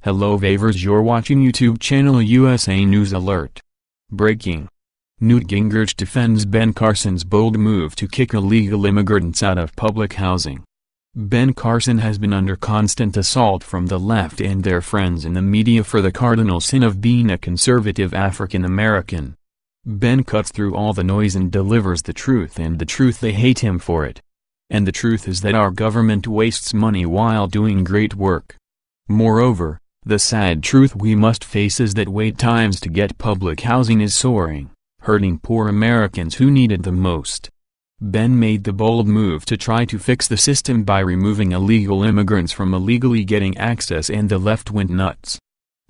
Hello Vavers, you're watching YouTube channel USA News Alert. Breaking. Newt Gingrich defends Ben Carson's bold move to kick illegal immigrants out of public housing. Ben Carson has been under constant assault from the left and their friends in the media for the cardinal sin of being a conservative African American. Ben cuts through all the noise and delivers the truth, and the truth they hate him for it. And the truth is that our government wastes money while doing great work. Moreover, the sad truth we must face is that wait times to get public housing is soaring, hurting poor Americans who need it the most. Ben made the bold move to try to fix the system by removing illegal immigrants from illegally getting access, and the left went nuts.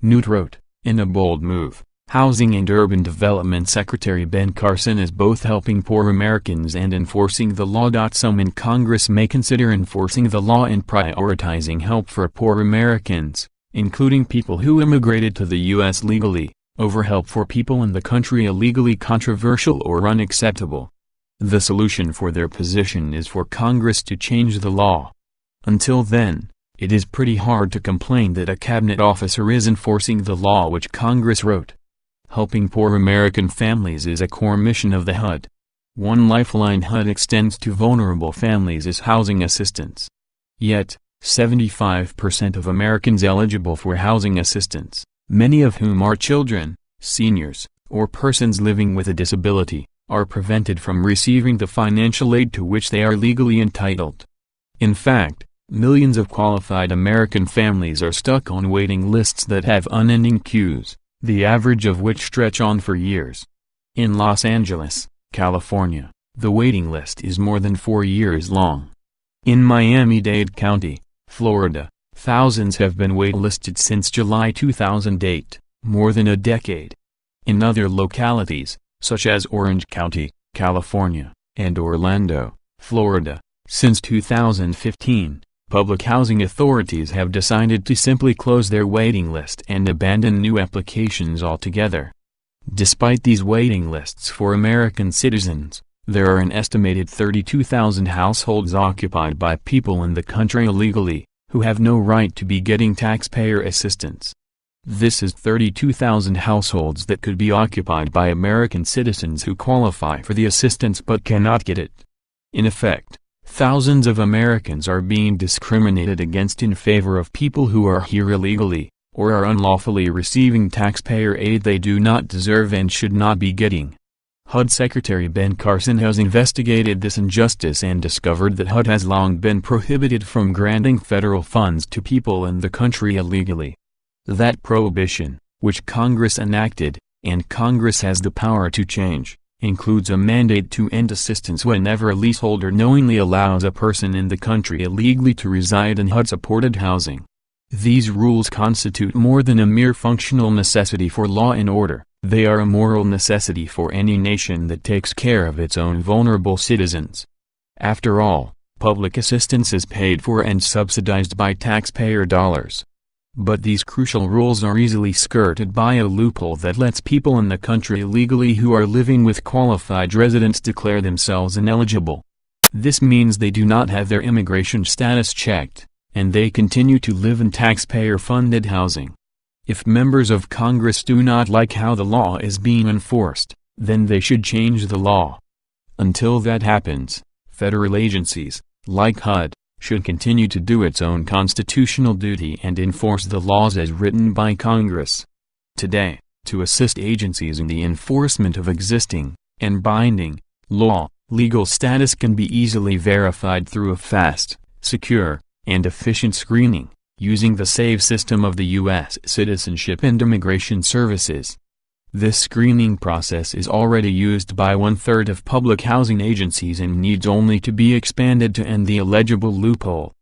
Newt wrote, in a bold move, Housing and Urban Development Secretary Ben Carson is both helping poor Americans and enforcing the law. Some in Congress may consider enforcing the law and prioritizing help for poor Americans, including people who immigrated to the U.S. legally, over help for people in the country illegally controversial or unacceptable. The solution for their position is for Congress to change the law. Until then, it is pretty hard to complain that a cabinet officer is enforcing the law which Congress wrote. Helping poor American families is a core mission of the HUD. One lifeline HUD extends to vulnerable families is housing assistance. Yet, 75% of Americans eligible for housing assistance, many of whom are children, seniors, or persons living with a disability, are prevented from receiving the financial aid to which they are legally entitled. In fact, millions of qualified American families are stuck on waiting lists that have unending queues, the average of which stretch on for years. In Los Angeles, California, the waiting list is more than 4 years long. In Miami-Dade County, Florida, thousands have been waitlisted since July 2008, more than a decade. In other localities, such as Orange County, California, and Orlando, Florida, since 2015, public housing authorities have decided to simply close their waiting list and abandon new applications altogether. Despite these waiting lists for American citizens, there are an estimated 32,000 households occupied by people in the country illegally, who have no right to be getting taxpayer assistance. This is 32,000 households that could be occupied by American citizens who qualify for the assistance but cannot get it. In effect, thousands of Americans are being discriminated against in favor of people who are here illegally, or are unlawfully receiving taxpayer aid they do not deserve and should not be getting. HUD Secretary Ben Carson has investigated this injustice and discovered that HUD has long been prohibited from granting federal funds to people in the country illegally. That prohibition, which Congress enacted, and Congress has the power to change, includes a mandate to end assistance whenever a leaseholder knowingly allows a person in the country illegally to reside in HUD-supported housing. These rules constitute more than a mere functional necessity for law and order, they are a moral necessity for any nation that takes care of its own vulnerable citizens. After all, public assistance is paid for and subsidized by taxpayer dollars. But these crucial rules are easily skirted by a loophole that lets people in the country illegally who are living with qualified residents declare themselves ineligible. This means they do not have their immigration status checked, and they continue to live in taxpayer-funded housing. If members of Congress do not like how the law is being enforced, then they should change the law. Until that happens, federal agencies, like HUD, should continue to do its own constitutional duty and enforce the laws as written by Congress. Today, to assist agencies in the enforcement of existing, and binding, law, legal status can be easily verified through a fast, secure, and efficient screening, using the SAVE system of the U.S. Citizenship and Immigration Services. This screening process is already used by 1/3 of public housing agencies and needs only to be expanded to end the illegible loophole.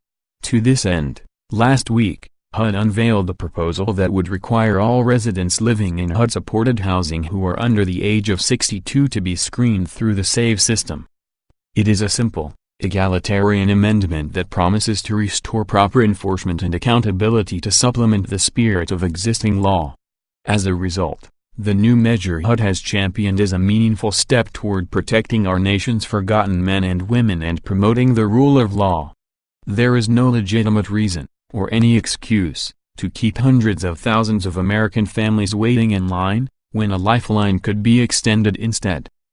To this end, last week, HUD unveiled a proposal that would require all residents living in HUD-supported housing who are under the age of 62 to be screened through the SAVE system. It is a simple, egalitarian amendment that promises to restore proper enforcement and accountability to supplement the spirit of existing law. As a result, the new measure HUD has championed is a meaningful step toward protecting our nation's forgotten men and women and promoting the rule of law. There is no legitimate reason, or any excuse, To keep hundreds of thousands of American families waiting in line, when a lifeline could be extended instead.